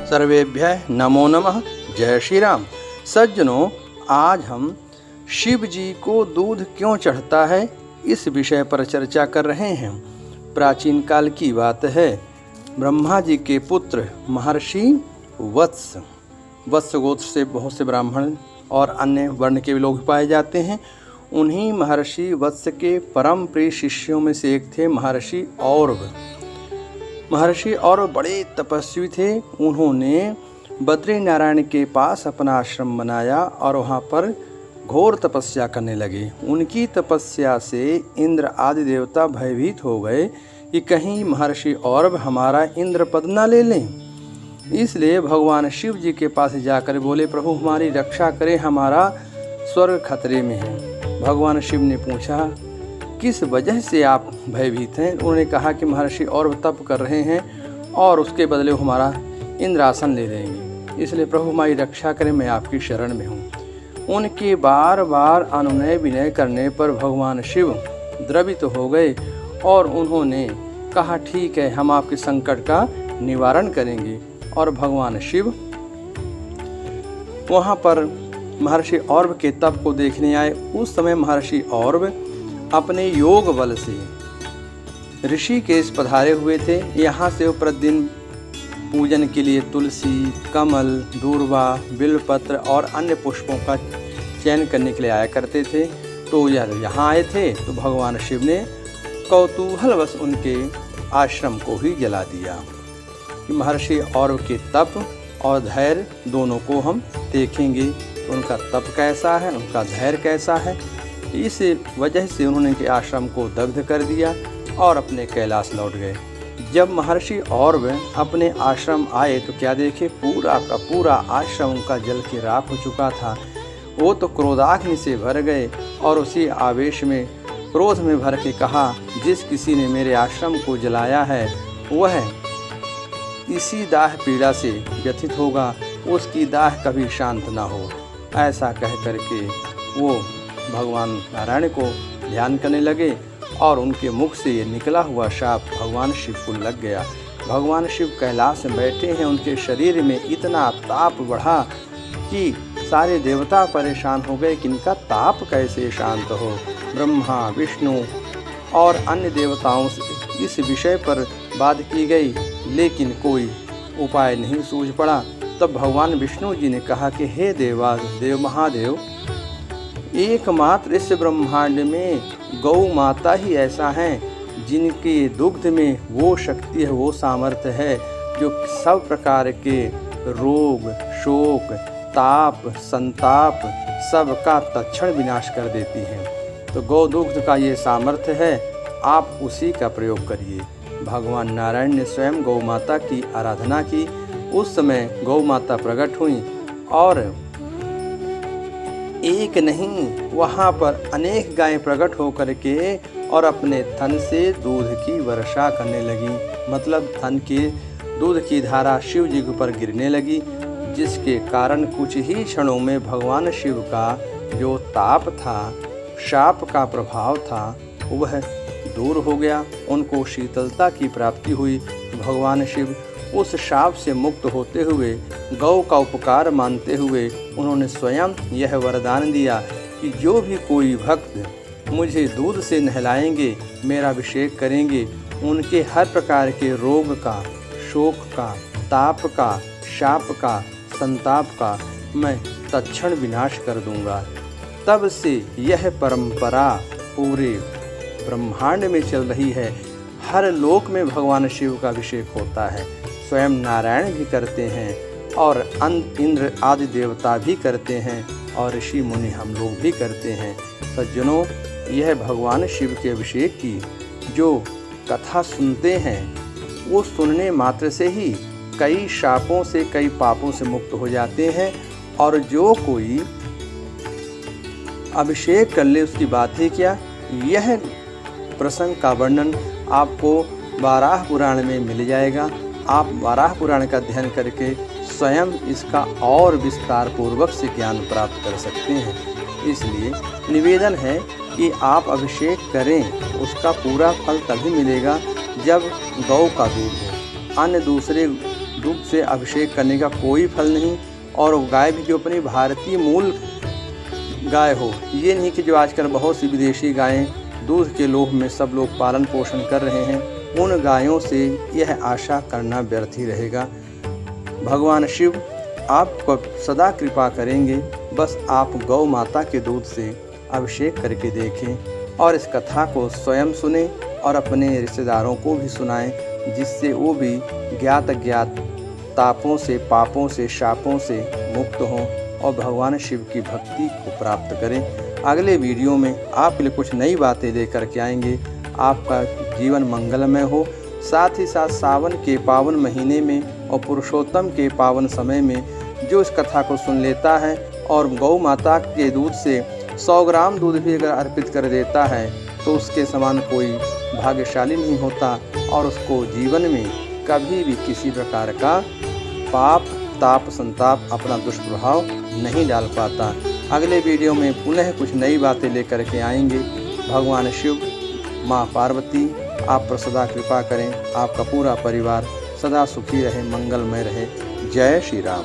सर्वेभ्यः नमो नमः। जय श्री राम। सज्जनों, आज हम शिव जी को दूध क्यों चढ़ता है इस विषय पर चर्चा कर रहे हैं। प्राचीन काल की बात है। ब्रह्मा जी के पुत्र महर्षि वत्स गोत्र से बहुत से ब्राह्मण और अन्य वर्ण के लोग पाए जाते हैं। उन्हीं महर्षि वत्स के परम प्रिय शिष्यों में से एक थे महर्षि औरव। महर्षि और बड़े तपस्वी थे। उन्होंने बद्री नारायण के पास अपना आश्रम बनाया और वहाँ पर घोर तपस्या करने लगे। उनकी तपस्या से इंद्र आदि देवता भयभीत हो गए कि कहीं महर्षि औरव हमारा इंद्र पद न ले लें। इसलिए भगवान शिव जी के पास जाकर बोले, प्रभु हमारी रक्षा करें, हमारा स्वर्ग खतरे में है। भगवान शिव ने पूछा, किस वजह से आप भयभीत हैं? उन्होंने कहा कि महर्षि और तप कर रहे हैं और उसके बदले वो हमारा इंद्रासन ले लेंगे, इसलिए प्रभु हमारी रक्षा करें, मैं आपकी शरण में हूँ। उनके बार बार अनुनय विनय करने पर भगवान शिव द्रवित हो गए और उन्होंने कहा, ठीक है, हम आपके संकट का निवारण करेंगे। और भगवान शिव वहाँ पर महर्षि औरव के तप को देखने आए। उस समय महर्षि औरव अपने योग बल से ऋषिकेश पधारे हुए थे। यहाँ से वो प्रतिदिन पूजन के लिए तुलसी, कमल, दूर्वा, बिल्वपत्र और अन्य पुष्पों का चयन करने के लिए आया करते थे। तो यहाँ आए थे तो भगवान शिव ने कौतूहलवश उनके आश्रम को ही जला दिया कि महर्षि औरव के तप और धैर्य दोनों को हम देखेंगे, तो उनका तप कैसा है, उनका धैर्य कैसा है। इस वजह से उन्होंने के आश्रम को दग्ध कर दिया और अपने कैलाश लौट गए। जब महर्षि औरव अपने आश्रम आए तो क्या देखे, पूरा का पूरा आश्रम उनका जल के राख हो चुका था। वो तो क्रोधाग्नि से भर गए और उसी आवेश में क्रोध में भर के कहा, जिस किसी ने मेरे आश्रम को जलाया है वह इसी दाह पीड़ा से व्यथित होगा, उसकी दाह कभी शांत ना हो। ऐसा कह करके वो भगवान नारायण को ध्यान करने लगे और उनके मुख से ये निकला हुआ शाप भगवान शिव को लग गया। भगवान शिव कैलाश में बैठे हैं, उनके शरीर में इतना ताप बढ़ा कि सारे देवता परेशान हो गए कि इनका ताप कैसे शांत हो। ब्रह्मा, विष्णु और अन्य देवताओं से इस विषय पर बात की गई, लेकिन कोई उपाय नहीं सूझ पड़ा। तब भगवान विष्णु जी ने कहा कि हे देव महादेव, एकमात्र इस ब्रह्मांड में गौ माता ही ऐसा है जिनके दुग्ध में वो शक्ति है, वो सामर्थ्य है जो सब प्रकार के रोग, शोक, ताप, संताप सबका तत्क्षण विनाश कर देती है। तो गौ दुग्ध का ये सामर्थ्य है, आप उसी का प्रयोग करिए। भगवान नारायण ने स्वयं गौ माता की आराधना की। उस समय गौ माता प्रकट हुई और एक नहीं, वहाँ पर अनेक गायें प्रकट होकर के और अपने थन से दूध की वर्षा करने लगी। मतलब थन के दूध की धारा शिव जी के ऊपर गिरने लगी, जिसके कारण कुछ ही क्षणों में भगवान शिव का जो ताप था, शाप का प्रभाव था, वह दूर हो गया। उनको शीतलता की प्राप्ति हुई। भगवान शिव उस शाप से मुक्त होते हुए, गौ का उपकार मानते हुए उन्होंने स्वयं यह वरदान दिया कि जो भी कोई भक्त मुझे दूध से नहलाएंगे, मेरा अभिषेक करेंगे, उनके हर प्रकार के रोग का, शोक का, ताप का, शाप का, संताप का मैं तत्क्षण विनाश कर दूंगा। तब से यह परंपरा पूरे ब्रह्मांड में चल रही है। हर लोक में भगवान शिव का अभिषेक होता है। स्वयं नारायण भी करते हैं और इंद्र आदि देवता भी करते हैं और ऋषि मुनि हम लोग भी करते हैं। सज्जनों, यह भगवान शिव के अभिषेक की जो कथा सुनते हैं, वो सुनने मात्र से ही कई शापों से, कई पापों से मुक्त हो जाते हैं। और जो कोई अभिषेक कर ले उसकी बात ही क्या। यह प्रसंग का वर्णन आपको वाराह पुराण में मिल जाएगा। आप वाराह पुराण का अध्ययन करके स्वयं इसका और विस्तार पूर्वक से ज्ञान प्राप्त कर सकते हैं। इसलिए निवेदन है कि आप अभिषेक करें। उसका पूरा फल तभी मिलेगा जब गौ का दूध हो। अन्य दूसरे दूध से अभिषेक करने का कोई फल नहीं। और गाय भी जो अपनी भारतीय मूल गाय हो, ये नहीं कि जो आजकल बहुत सी विदेशी गायें दूध के लोभ में सब लोग पालन पोषण कर रहे हैं, उन गायों से यह आशा करना व्यर्थ ही रहेगा। भगवान शिव आपको सदा कृपा करेंगे। बस आप गौ माता के दूध से अभिषेक करके देखें और इस कथा को स्वयं सुने और अपने रिश्तेदारों को भी सुनाएं, जिससे वो भी ज्ञात अज्ञात तापों से, पापों से, शापों से मुक्त हों और भगवान शिव की भक्ति को प्राप्त करें। अगले वीडियो में आपके लिए कुछ नई बातें लेकर के आएंगे। आपका जीवन मंगलमय हो। साथ ही साथ सावन के पावन महीने में और पुरुषोत्तम के पावन समय में जो इस कथा को सुन लेता है और गौ माता के दूध से 100 ग्राम दूध भी अगर अर्पित कर देता है तो उसके समान कोई भाग्यशाली नहीं होता और उसको जीवन में कभी भी किसी प्रकार का पाप, ताप, संताप अपना दुष्प्रभाव नहीं डाल पाता। अगले वीडियो में पुनः कुछ नई बातें लेकर के आएंगे। भगवान शिव, माँ पार्वती आप पर सदा कृपा करें। आपका पूरा परिवार सदा सुखी रहे, मंगलमय रहे। जय श्री राम।